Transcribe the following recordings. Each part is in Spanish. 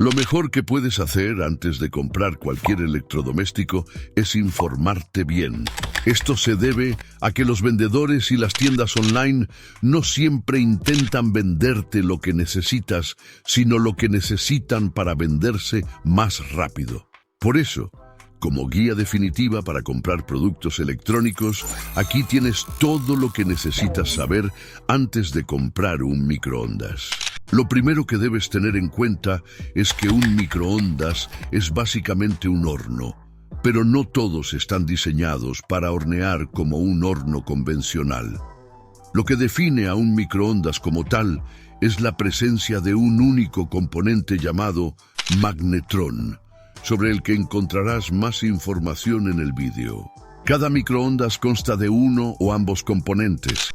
Lo mejor que puedes hacer antes de comprar cualquier electrodoméstico es informarte bien. Esto se debe a que los vendedores y las tiendas online no siempre intentan venderte lo que necesitas, sino lo que necesitan para venderse más rápido. Por eso, como guía definitiva para comprar productos electrónicos, aquí tienes todo lo que necesitas saber antes de comprar un microondas. Lo primero que debes tener en cuenta es que un microondas es básicamente un horno, pero no todos están diseñados para hornear como un horno convencional. Lo que define a un microondas como tal es la presencia de un único componente llamado magnetrón, sobre el que encontrarás más información en el vídeo. Cada microondas consta de uno o ambos componentes,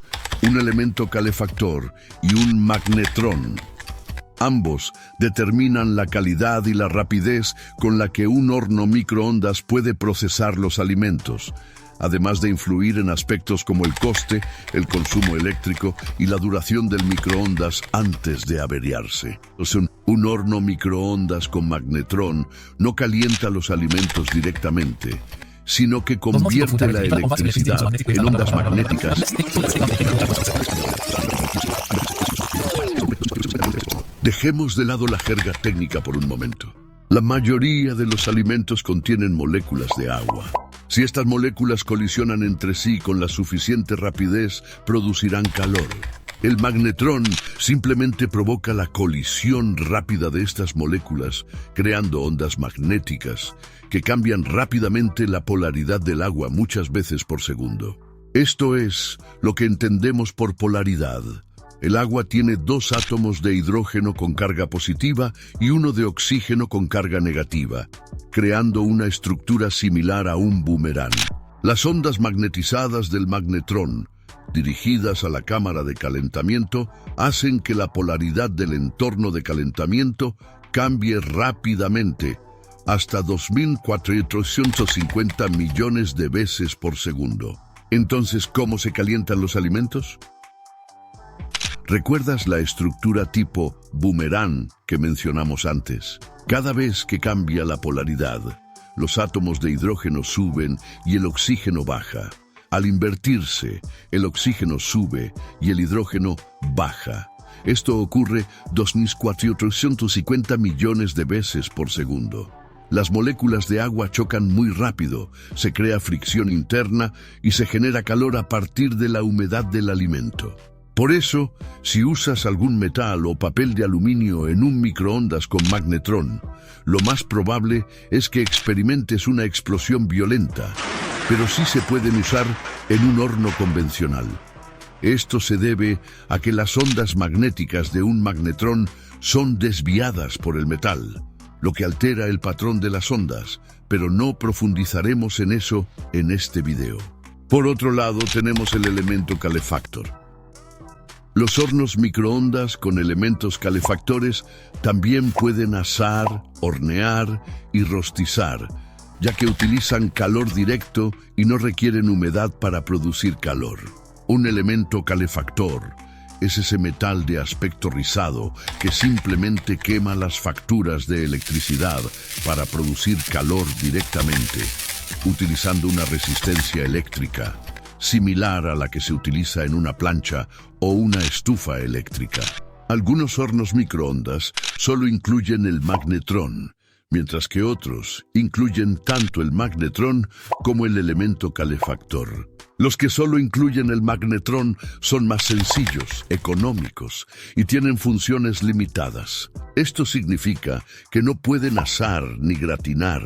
un elemento calefactor y un magnetrón. Ambos determinan la calidad y la rapidez con la que un horno microondas puede procesar los alimentos, además de influir en aspectos como el coste, el consumo eléctrico y la duración del microondas antes de averiarse. Un horno microondas con magnetrón no calienta los alimentos directamente, sino que convierte la electricidad en ondas magnéticas. Dejemos de lado la jerga técnica por un momento. La mayoría de los alimentos contienen moléculas de agua. Si estas moléculas colisionan entre sí con la suficiente rapidez, producirán calor. El magnetrón simplemente provoca la colisión rápida de estas moléculas, creando ondas magnéticas que cambian rápidamente la polaridad del agua muchas veces por segundo. Esto es lo que entendemos por polaridad. El agua tiene dos átomos de hidrógeno con carga positiva y uno de oxígeno con carga negativa, creando una estructura similar a un boomerang. Las ondas magnetizadas del magnetrón, dirigidas a la cámara de calentamiento, hacen que la polaridad del entorno de calentamiento cambie rápidamente, hasta 2.450 millones de veces por segundo. Entonces, ¿cómo se calientan los alimentos? ¿Recuerdas la estructura tipo boomerang que mencionamos antes? Cada vez que cambia la polaridad, los átomos de hidrógeno suben y el oxígeno baja. Al invertirse, el oxígeno sube y el hidrógeno baja. Esto ocurre 2.450 millones de veces por segundo. Las moléculas de agua chocan muy rápido, se crea fricción interna y se genera calor a partir de la humedad del alimento. Por eso, si usas algún metal o papel de aluminio en un microondas con magnetrón, lo más probable es que experimentes una explosión violenta, pero sí se pueden usar en un horno convencional. Esto se debe a que las ondas magnéticas de un magnetrón son desviadas por el metal, lo que altera el patrón de las ondas, pero no profundizaremos en eso en este video. Por otro lado, tenemos el elemento calefactor. Los hornos microondas con elementos calefactores también pueden asar, hornear y rostizar, ya que utilizan calor directo y no requieren humedad para producir calor. Un elemento calefactor es ese metal de aspecto rizado que simplemente quema las facturas de electricidad para producir calor directamente, utilizando una resistencia eléctrica similar a la que se utiliza en una plancha o una estufa eléctrica. Algunos hornos microondas solo incluyen el magnetrón, mientras que otros incluyen tanto el magnetrón como el elemento calefactor. Los que solo incluyen el magnetrón son más sencillos, económicos y tienen funciones limitadas. Esto significa que no pueden asar ni gratinar,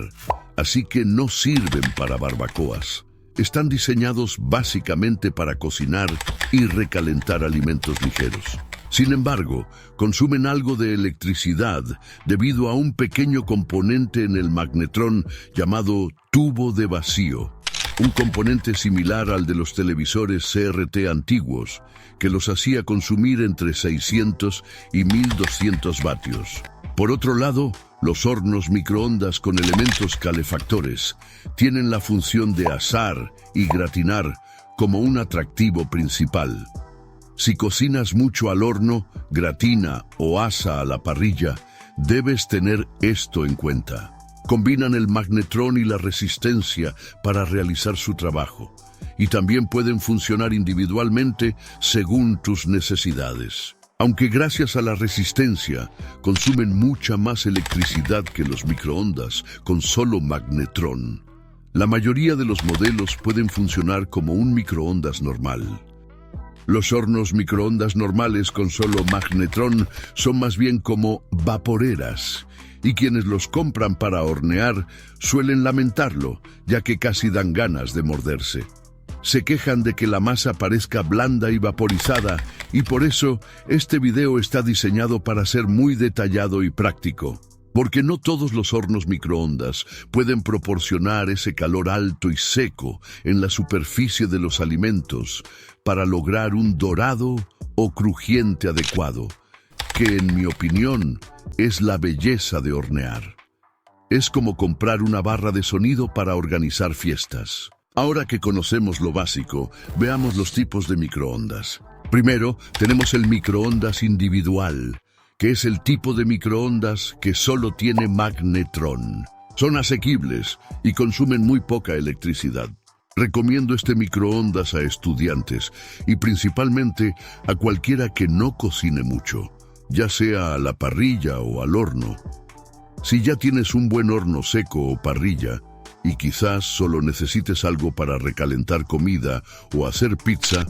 así que no sirven para barbacoas. Están diseñados básicamente para cocinar y recalentar alimentos ligeros. Sin embargo, consumen algo de electricidad debido a un pequeño componente en el magnetrón llamado tubo de vacío, un componente similar al de los televisores CRT antiguos, que los hacía consumir entre 600 y 1200 vatios. Por otro lado, los hornos microondas con elementos calefactores tienen la función de asar y gratinar como un atractivo principal. Si cocinas mucho al horno, gratina o asa a la parrilla, Debes tener esto en cuenta. Combinan el magnetrón y la resistencia para realizar su trabajo, y también pueden funcionar individualmente según tus necesidades. Aunque gracias a la resistencia consumen mucha más electricidad que los microondas con solo magnetrón, la mayoría de los modelos pueden funcionar como un microondas normal. Los hornos microondas normales con solo magnetrón son más bien como vaporeras, y quienes los compran para hornear suelen lamentarlo, ya que casi dan ganas de morderse. Se quejan de que la masa parezca blanda y vaporizada, y por eso este video está diseñado para ser muy detallado y práctico. Porque no todos los hornos microondas pueden proporcionar ese calor alto y seco en la superficie de los alimentos para lograr un dorado o crujiente adecuado, que en mi opinión es la belleza de hornear. Es como comprar una barra de sonido para organizar fiestas. Ahora que conocemos lo básico, veamos los tipos de microondas. Primero, tenemos el microondas individual, que es el tipo de microondas que solo tiene magnetrón. Son asequibles y consumen muy poca electricidad. Recomiendo este microondas a estudiantes y principalmente a cualquiera que no cocine mucho, ya sea a la parrilla o al horno. Si ya tienes un buen horno seco o parrilla, y quizás solo necesites algo para recalentar comida o hacer pizza,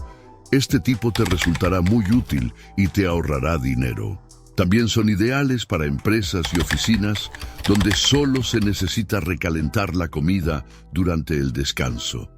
este tipo te resultará muy útil y te ahorrará dinero. También son ideales para empresas y oficinas donde solo se necesita recalentar la comida durante el descanso.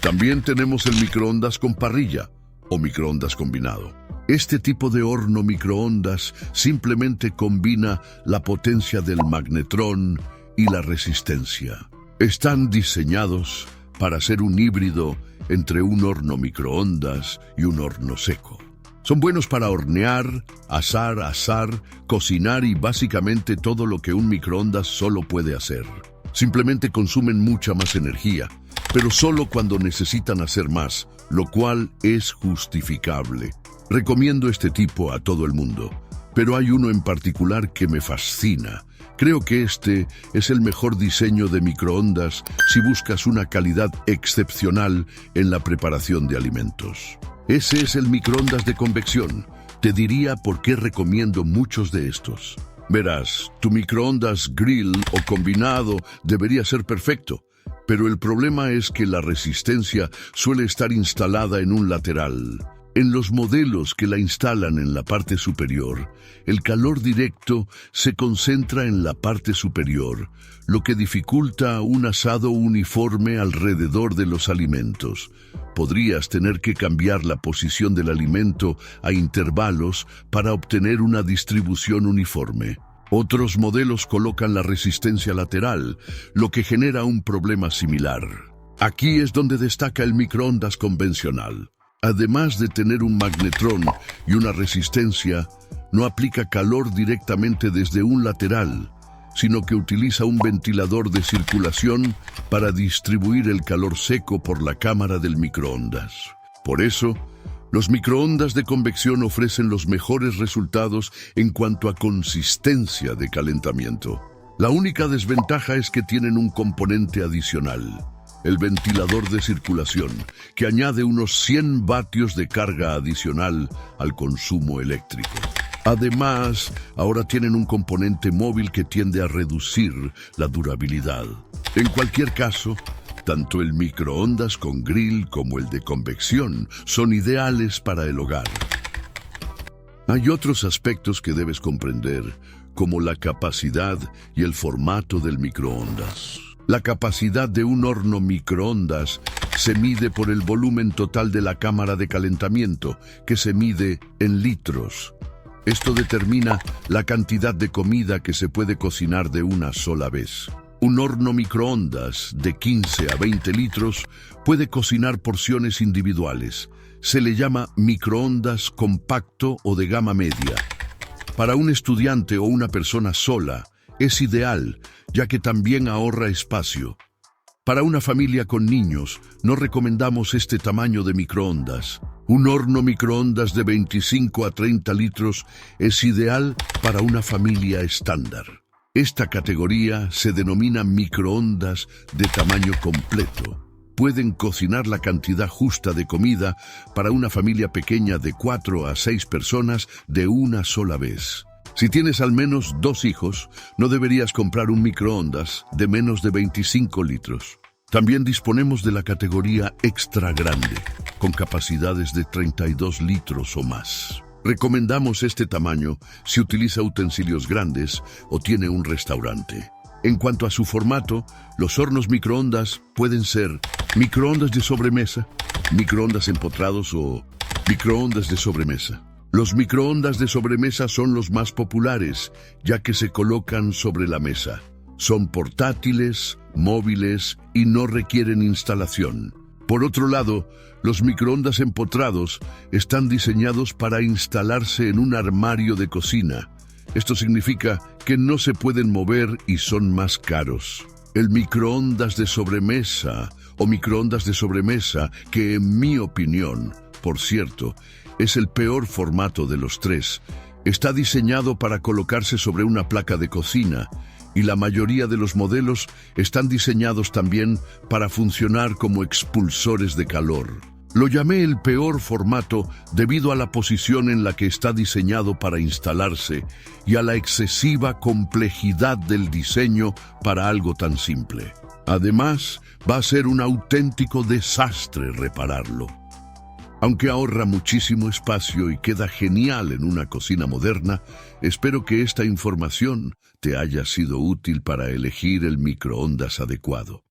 También tenemos el microondas con parrilla o microondas combinado. Este tipo de horno microondas simplemente combina la potencia del magnetrón y la resistencia. Están diseñados para ser un híbrido entre un horno microondas y un horno seco. Son buenos para hornear, asar, cocinar y básicamente todo lo que un microondas solo puede hacer. Simplemente consumen mucha más energía, pero solo cuando necesitan hacer más, lo cual es justificable. Recomiendo este tipo a todo el mundo, pero hay uno en particular que me fascina. Creo que este es el mejor diseño de microondas si buscas una calidad excepcional en la preparación de alimentos. Ese es el microondas de convección. Te diría por qué recomiendo muchos de estos. Verás, tu microondas grill o combinado debería ser perfecto, pero el problema es que la resistencia suele estar instalada en un lateral. En los modelos que la instalan en la parte superior, el calor directo se concentra en la parte superior, lo que dificulta un asado uniforme alrededor de los alimentos. Podrías tener que cambiar la posición del alimento a intervalos para obtener una distribución uniforme. Otros modelos colocan la resistencia lateral, lo que genera un problema similar. Aquí es donde destaca el microondas convencional. Además de tener un magnetrón y una resistencia, no aplica calor directamente desde un lateral, sino que utiliza un ventilador de circulación para distribuir el calor seco por la cámara del microondas. Por eso, los microondas de convección ofrecen los mejores resultados en cuanto a consistencia de calentamiento. La única desventaja es que tienen un componente adicional: el ventilador de circulación, que añade unos 100 vatios de carga adicional al consumo eléctrico. Además, ahora tienen un componente móvil que tiende a reducir la durabilidad. En cualquier caso, tanto el microondas con grill como el de convección son ideales para el hogar. Hay otros aspectos que debes comprender, como la capacidad y el formato del microondas. La capacidad de un horno microondas se mide por el volumen total de la cámara de calentamiento, que se mide en litros. Esto determina la cantidad de comida que se puede cocinar de una sola vez. Un horno microondas de 15 a 20 litros puede cocinar porciones individuales. Se le llama microondas compacto o de gama media. Para un estudiante o una persona sola, es ideal, ya que también ahorra espacio. Para una familia con niños, no recomendamos este tamaño de microondas. Un horno microondas de 25 a 30 litros es ideal para una familia estándar. Esta categoría se denomina microondas de tamaño completo. Pueden cocinar la cantidad justa de comida para una familia pequeña de 4 a 6 personas de una sola vez. Si tienes al menos 2 hijos, no deberías comprar un microondas de menos de 25 litros. También disponemos de la categoría extra grande, con capacidades de 32 litros o más. Recomendamos este tamaño si utiliza utensilios grandes o tiene un restaurante. En cuanto a su formato, los hornos microondas pueden ser microondas de sobremesa, microondas empotrados o microondas de sobremesa. Los microondas de sobremesa son los más populares, ya que se colocan sobre la mesa. Son portátiles, móviles y no requieren instalación. Por otro lado, los microondas empotrados están diseñados para instalarse en un armario de cocina. Esto significa que no se pueden mover y son más caros. El microondas de sobremesa o microondas de sobremesa, que en mi opinión, por cierto, es el peor formato de los tres, está diseñado para colocarse sobre una placa de cocina y la mayoría de los modelos están diseñados también para funcionar como expulsores de calor. Lo llamé el peor formato debido a la posición en la que está diseñado para instalarse y a la excesiva complejidad del diseño para algo tan simple. Además, va a ser un auténtico desastre repararlo. Aunque ahorra muchísimo espacio y queda genial en una cocina moderna, espero que esta información te haya sido útil para elegir el microondas adecuado.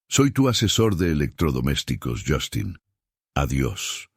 Soy tu asesor de electrodomésticos, Justin. Adiós.